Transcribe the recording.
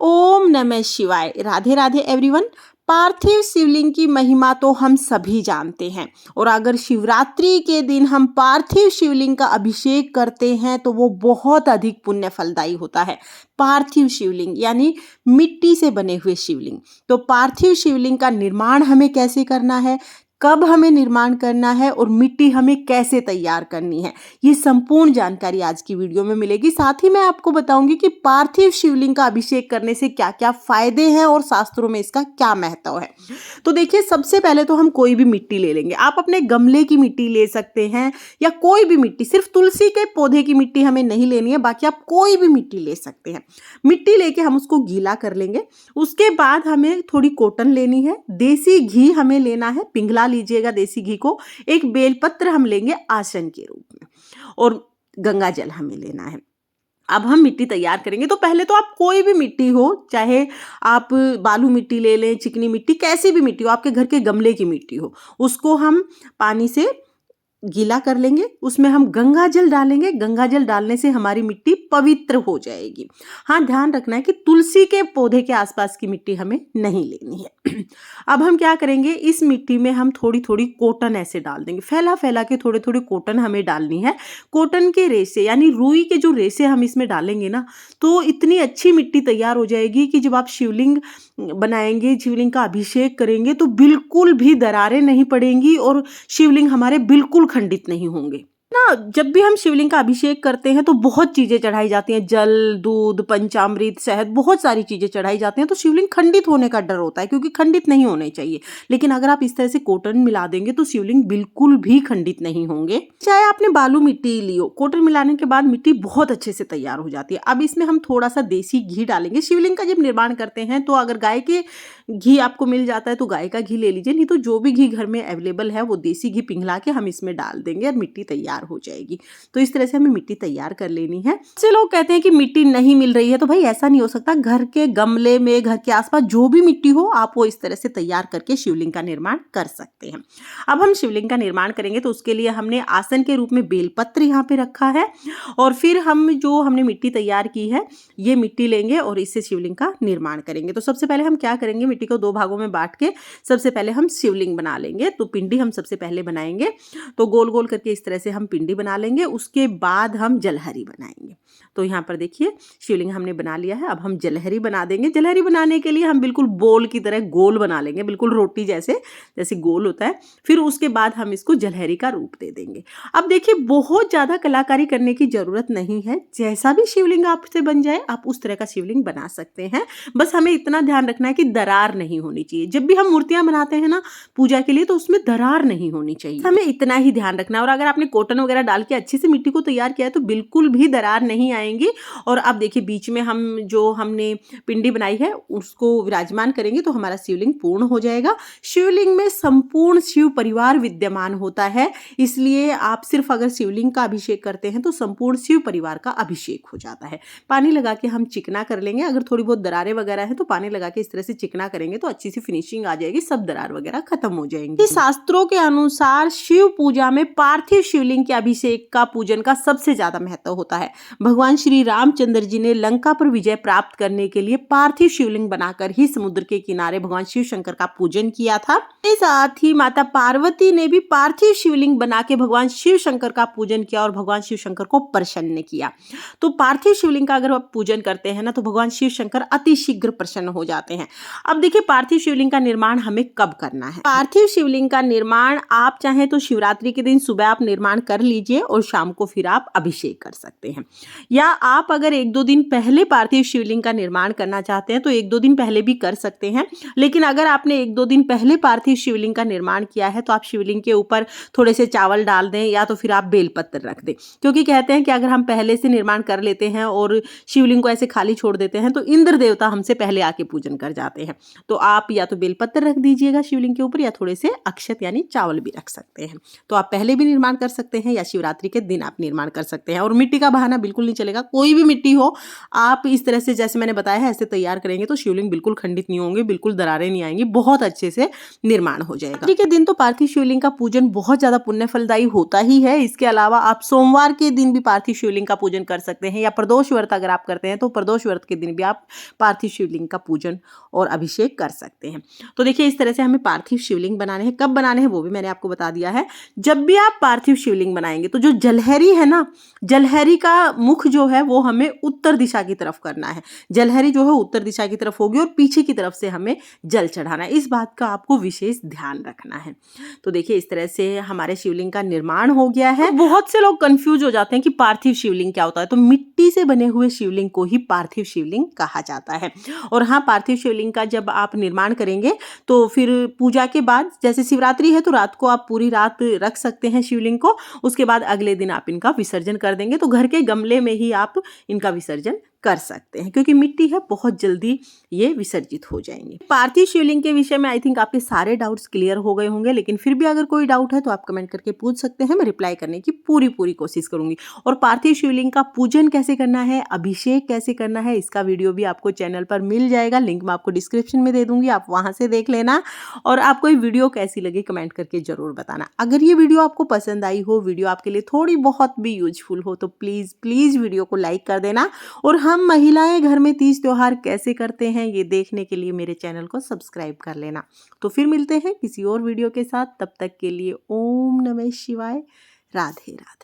ओम नमः शिवाय। राधे राधे एवरीवन। पार्थिव शिवलिंग की महिमा तो हम सभी जानते हैं और अगर शिवरात्रि के दिन हम पार्थिव शिवलिंग का अभिषेक करते हैं तो वो बहुत अधिक पुण्य फलदायी होता है। पार्थिव शिवलिंग यानी मिट्टी से बने हुए शिवलिंग। तो पार्थिव शिवलिंग का निर्माण हमें कैसे करना है, कब हमें निर्माण करना है और मिट्टी हमें कैसे तैयार करनी है, ये संपूर्ण जानकारी आज की वीडियो में मिलेगी। साथ ही मैं आपको बताऊंगी कि पार्थिव शिवलिंग का अभिषेक करने से क्या क्या फायदे हैं और शास्त्रों में इसका क्या महत्व है। तो देखिए, सबसे पहले तो हम कोई भी मिट्टी ले लेंगे। आप अपने गमले की मिट्टी ले सकते हैं या कोई भी मिट्टी, सिर्फ तुलसी के पौधे की मिट्टी हमें नहीं लेनी है, बाकी आप कोई भी मिट्टी ले सकते हैं। मिट्टी लेके हम उसको गीला कर लेंगे। उसके बाद हमें थोड़ी कॉटन लेनी है, देसी घी हमें लेना है, पिघला लीजिएगा देसी घी को। एक बेलपत्र हम लेंगे आसन के रूप में और गंगा जल हमें लेना है। अब हम मिट्टी तैयार करेंगे। तो पहले तो आप कोई भी मिट्टी हो, चाहे आप बालू मिट्टी ले लें, चिकनी मिट्टी, कैसी भी मिट्टी हो, आपके घर के गमले की मिट्टी हो, उसको हम पानी से गीला कर लेंगे। उसमें हम गंगा जल डालेंगे। गंगा जल डालने से हमारी मिट्टी पवित्र हो जाएगी। हाँ, ध्यान रखना है कि तुलसी के पौधे के आसपास की मिट्टी हमें नहीं लेनी है। अब हम क्या करेंगे, इस मिट्टी में हम थोड़ी थोड़ी कॉटन ऐसे डाल देंगे, फैला फैला के थोड़े थोड़े कॉटन हमें डालनी है। कॉटन के रेशे यानी रुई के जो रेशे हम इसमें डालेंगे ना, तो इतनी अच्छी मिट्टी तैयार हो जाएगी कि जब आप शिवलिंग बनाएंगे, शिवलिंग का अभिषेक करेंगे, तो बिल्कुल भी दरारें नहीं पड़ेंगी और शिवलिंग हमारे बिल्कुल खंडित नहीं होंगे ना। जब भी हम शिवलिंग का अभिषेक करते हैं तो बहुत चीजें चढ़ाई जाती हैं, जल, दूध, पंचामृत, शहद, बहुत सारी चीजें चढ़ाई जाती हैं। तो शिवलिंग खंडित होने का डर होता है, क्योंकि खंडित नहीं होने चाहिए। लेकिन अगर आप इस तरह से कॉटन मिला देंगे तो शिवलिंग बिल्कुल भी खंडित नहीं होंगे। चाहे आपने बालू मिट्टी ली हो, कॉटन मिलाने के बाद मिट्टी बहुत अच्छे से तैयार हो जाती है। अब इसमें हम थोड़ा सा देसी घी डालेंगे। शिवलिंग का जब निर्माण करते हैं तो अगर गाय के घी आपको मिल जाता है तो गाय का घी ले लीजिए, नहीं तो जो भी घी घर में अवेलेबल है वो देसी घी पिघला के हम इसमें डाल देंगे और मिट्टी तैयार हो जाएगी। तो इस तरह से हमें मिट्टी तैयार कर लेनी है। से लोग कहते हैं कि मिट्टी नहीं मिल रही है, तो भाई ऐसा नहीं हो सकता। घर के गमले में, घर के आसपास जो भी मिट्टी हो, आप वो इस तरह से तैयार करके शिवलिंग का निर्माण कर सकते हैं। अब हम शिवलिंग का निर्माण करेंगे तो उसके लिए हमने आसन के रूप में बेलपत्र यहाँ पे रखा है और फिर हम जो हमने मिट्टी तैयार की है, ये मिट्टी लेंगे और इससे शिवलिंग का निर्माण करेंगे। तो सबसे पहले हम क्या करेंगे, मिट्टी को दो भागों में बांट के सबसे पहले हम शिवलिंग बना लेंगे। तो पिंडी हम सबसे पहले बनाएंगे, तो गोल गोल करके इस तरह से हम पिंडी बना लेंगे। उसके बाद हम जलहरी बनाएंगे। तो यहाँ पर देखिए, शिवलिंग हमने बना लिया है। अब हम जलहरी बना देंगे। जलहरी बनाने के लिए हम बिल्कुल बोल की तरह गोल बना लेंगे, बिल्कुल रोटी जैसे जैसे गोल होता है। फिर उसके बाद हम इसको जलहरी का रूप दे देंगे। अब देखिए, बहुत ज़्यादा कलाकारी करने की ज़रूरत नहीं है। जैसा भी शिवलिंग आपसे बन जाए, आप उस तरह का शिवलिंग बना सकते हैं। बस हमें इतना ध्यान रखना है कि दरार नहीं होनी चाहिए। जब भी हम मूर्तियां बनाते हैं ना पूजा के लिए, तो उसमें दरार नहीं होनी चाहिए। हमें इतना ही ध्यान रखना है। और अगर आपने कॉटन वगैरह डाल के अच्छे से मिट्टी को तैयार किया है तो बिल्कुल भी दरार नहीं आएंगी। और अब देखिए, बीच में हम जो हमने पिंडी बनाई है उसको विराजमान करेंगे तो हमारा शिवलिंग पूर्ण हो जाएगा। शिवलिंग में संपूर्ण शिव परिवार विद्यमान होता है, इसलिए आप सिर्फ अगर शिवलिंग का अभिषेक करते हैं तो संपूर्ण शिव परिवार का अभिषेक हो जाता है। पानी लगा के हम चिकना कर लेंगे। अगर थोड़ी बहुत दरारें वगैरह है तो पानी लगा के इस तरह से चिकना करेंगे तो अच्छी सी फिनिशिंग आ जाएगी, सब दरार वगैरह खत्म हो जाएंगी। शास्त्रों के अनुसार शिव पूजा में पार्थिव शिवलिंग के अभिषेक का पूजन का सबसे ज्यादा महत्व होता है। भगवान श्री रामचंद्र जी ने लंका पर विजय प्राप्त करने के लिए पार्थिव शिवलिंग बनाकर ही समुद्र के किनारे भगवान शिव शंकर का पूजन किया था। इसके साथ ही माता पार्वती ने भी पार्थिव शिवलिंग बना के भगवान शिव शंकर का पूजन किया और भगवान शिव शंकर को प्रसन्न किया। तो पार्थिव शिवलिंग का अगर आप पूजन करते हैं ना तो भगवान शिव शंकर अति शीघ्र प्रसन्न हो जाते हैं। अब देखिए, पार्थिव शिवलिंग का निर्माण हमें कब करना है। पार्थिव शिवलिंग का निर्माण आप चाहें तो शिवरात्रि के दिन सुबह आप निर्माण कर लीजिए और शाम को फिर आप अभिषेक कर सकते हैं। या आप अगर एक दो दिन पहले पार्थिव शिवलिंग का निर्माण करना चाहते हैं तो एक दो दिन पहले भी कर सकते हैं। लेकिन अगर आपने एक दो दिन पहले पार्थिव शिवलिंग का निर्माण किया है तो आप शिवलिंग के ऊपर थोड़े से चावल डाल दें या तो फिर आप बेलपत्र रख दें। क्योंकि कहते हैं कि अगर हम पहले से निर्माण कर लेते हैं और शिवलिंग को ऐसे खाली छोड़ देते हैं तो इंद्र देवता हमसे पहले आके पूजन कर जाते हैं। तो आप या तो बेलपत्र रख दीजिएगा शिवलिंग के ऊपर या थोड़े से अक्षत यानी चावल भी रख सकते हैं। तो आप पहले भी निर्माण कर सकते हैं या शिवरात्रि के दिन आप निर्माण कर सकते हैं। और मिट्टी का बहाना बिल्कुल नहीं चलेगा, कोई भी मिट्टी हो आप इस तरह से जैसे मैंने बताया है ऐसे तैयार करेंगे तो शिवलिंग बिल्कुल खंडित नहीं होंगे, बिल्कुल दरारें नहीं आएंगी, बहुत अच्छे से निर्माण हो जाएगा। शिवरात्रि के दिन तो पार्थिव शिवलिंग का पूजन बहुत ज्यादा पुण्य फलदायी होता ही है। इसके अलावा आप सोमवार के दिन भी पार्थिव शिवलिंग का पूजन कर सकते हैं, या प्रदोष व्रत अगर आप करते हैं तो प्रदोष व्रत के दिन भी आप पार्थिव शिवलिंग का पूजन और अभिषेक कर सकते हैं। तो देखिए इस तरह से हमें पार्थिव शिवलिंग बनाने हैं। कब बनाने हैं वो भी मैंने आपको बता दिया है। जब भी आप पार्थिव शिवलिंग बनाएंगे तो जो जलहरी है ना, जलहरी का मुख जो है वो हमें उत्तर दिशा की तरफ करना है। जलहरी जो है उत्तर दिशा की तरफ होगी और पीछे की तरफ से हमें जल चढ़ाना है। इस बात का आपको विशेष ध्यान रखना है। तो देखिए इस तरह से हमारे शिवलिंग का निर्माण हो गया है। तो बहुत से लोग कंफ्यूज हो जाते हैं कि पार्थिव शिवलिंग क्या होता है। तो मिट्टी से बने हुए शिवलिंग को ही पार्थिव शिवलिंग कहा जाता है। और हाँ, पार्थिव शिवलिंग का जब आप निर्माण करेंगे तो फिर पूजा के बाद, जैसे शिवरात्रि है तो रात को आप पूरी रात रख सकते हैं शिवलिंग को, उसके बाद अगले दिन आप इनका विसर्जन कर देंगे। तो घर के गमले में ही आप इनका विसर्जन कर सकते हैं, क्योंकि मिट्टी है बहुत जल्दी ये विसर्जित हो जाएंगे। पार्थिव शिवलिंग के विषय में आई थिंक आपके सारे डाउट्स क्लियर हो गए होंगे, लेकिन फिर भी अगर कोई डाउट है तो आप कमेंट करके पूछ सकते हैं, मैं रिप्लाई करने की पूरी कोशिश करूंगी। और पार्थिव शिवलिंग का पूजन कैसे करना है, अभिषेक कैसे करना है, इसका वीडियो भी आपको चैनल पर मिल जाएगा, लिंक मैं आपको डिस्क्रिप्शन में दे दूंगी, आप वहां से देख लेना। और आपको ये वीडियो कैसी लगी कमेंट करके जरूर बताना। अगर ये वीडियो आपको पसंद आई हो, वीडियो आपके लिए थोड़ी बहुत भी यूजफुल हो, तो प्लीज वीडियो को लाइक कर देना। और हम महिलाएं घर में तीज त्योहार कैसे करते हैं ये देखने के लिए मेरे चैनल को सब्सक्राइब कर लेना। तो फिर मिलते हैं किसी और वीडियो के साथ, तब तक के लिए ओम नमः शिवाय, राधे राधे।